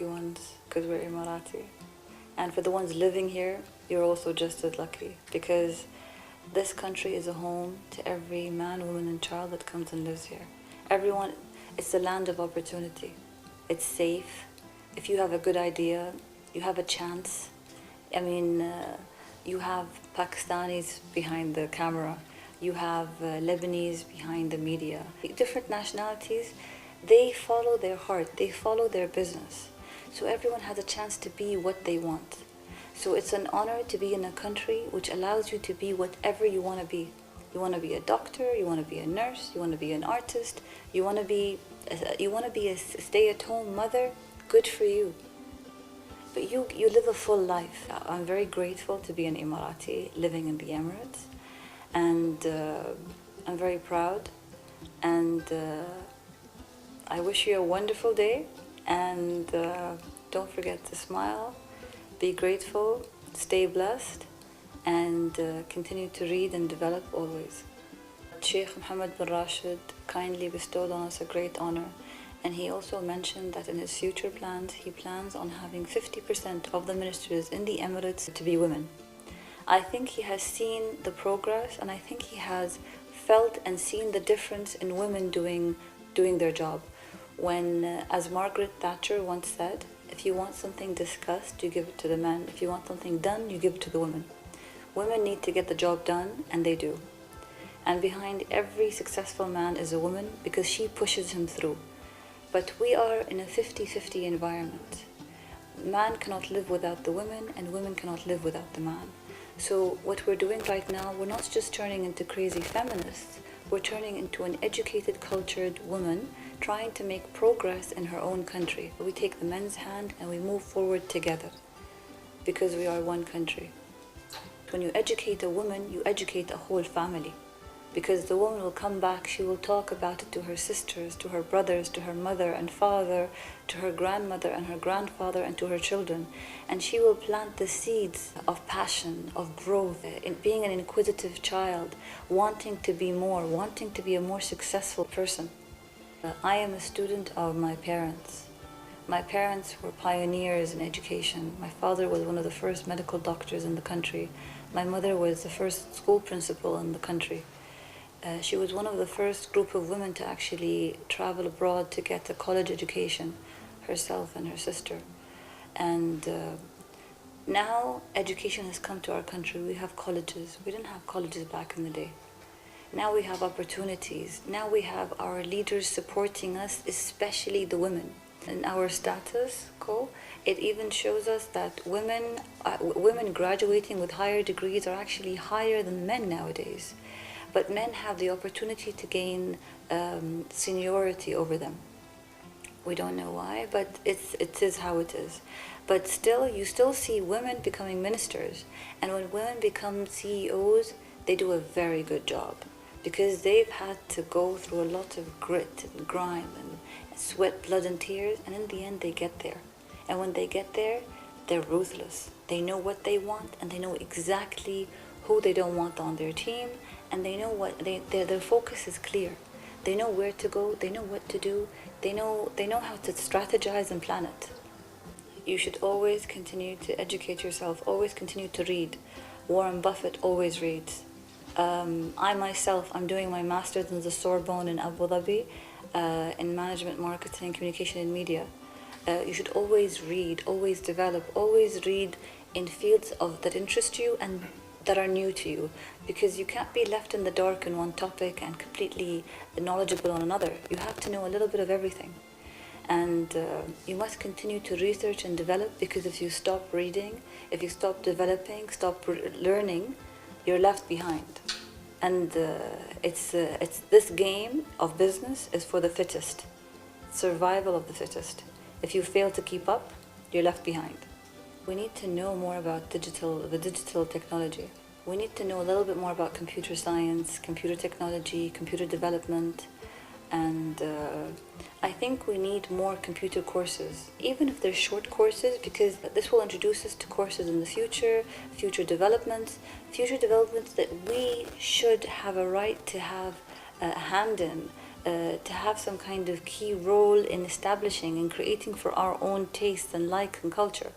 lucky ones because we're Emirati. And for the ones living here, you're also just as lucky because this country is a home to every man, woman, and child that comes and lives here. Everyone, it's a land of opportunity. It's safe. If you have a good idea, you have a chance. I mean, you have Pakistanis behind the camera. You have Lebanese behind the media. Different nationalities, they follow their heart. They follow their business. So everyone has a chance to be what they want. So it's an honor to be in a country which allows you to be whatever you want to be. You want to be a doctor, you want to be a nurse, you want to be an artist, you want to be a stay-at-home mother. Good for you. But you live a full life. I'm very grateful to be an Emirati living in the Emirates, and I'm very proud. And I wish you a wonderful day. And don't forget to smile, be grateful, stay blessed, and continue to read and develop always. Sheikh Mohammed bin Rashid kindly bestowed on us a great honor, and he also mentioned that in his future plans, he plans on having 50% of the ministers in the Emirates to be women. I think he has seen the progress, and I think he has felt and seen the difference in women doing their job. When, as Margaret Thatcher once said, if you want something discussed, you give it to the men. If you want something done, you give it to the women. Women need to get the job done, and they do. And behind every successful man is a woman because she pushes him through. But we are in a 50-50 environment. Man cannot live without the women, and women cannot live without the man. So what we're doing right now, we're not just turning into crazy feminists, we're turning into an educated, cultured woman trying to make progress in her own country. We take the men's hand and we move forward together because we are one country. When you educate a woman, you educate a whole family, because the woman will come back, she will talk about it to her sisters, to her brothers, to her mother and father, to her grandmother and her grandfather, and to her children. And she will plant the seeds of passion, of growth, in being an inquisitive child, wanting to be more, wanting to be a more successful person. I am a student of my parents. My parents were pioneers in education. My father was one of the first medical doctors in the country. My mother was the first school principal in the country. She was one of the first group of women to actually travel abroad to get a college education, herself and her sister. And now education has come to our country. We have colleges. We didn't have colleges back in the day. Now we have opportunities. Now we have our leaders supporting us, especially the women. In our status quo, it even shows us that women graduating with higher degrees are actually higher than men nowadays. But men have the opportunity to gain seniority over them. We don't know why, but it is how it is. But still, you still see women becoming ministers. And when women become CEOs, they do a very good job, because they've had to go through a lot of grit and grime and sweat, blood and tears, and in the end they get there. And when they get there, they're ruthless. They know what they want, and they know exactly who they don't want on their team, and they know what their focus is clear. They know where to go, they know what to do, they know how to strategize and plan it. You should always continue to educate yourself, always continue to read. Warren Buffett always reads. I myself, I'm doing my master's in the Sorbonne in Abu Dhabi in management, marketing, communication and media. You should always read, always develop, always read in fields that interest you and that are new to you, because you can't be left in the dark in one topic and completely knowledgeable on another. You have to know a little bit of everything. And you must continue to research and develop, because if you stop reading, if you stop developing, stop learning, you're left behind. And it's this game of business is for the fittest, survival of the fittest. If you fail to keep up, you're left behind. We need to know more about the digital technology. We need to know a little bit more about computer science, computer technology, computer development, and I think we need more computer courses, even if they're short courses, because this will introduce us to courses in the future developments that we should have a right to have a hand in, to have some kind of key role in establishing and creating for our own taste and like and culture.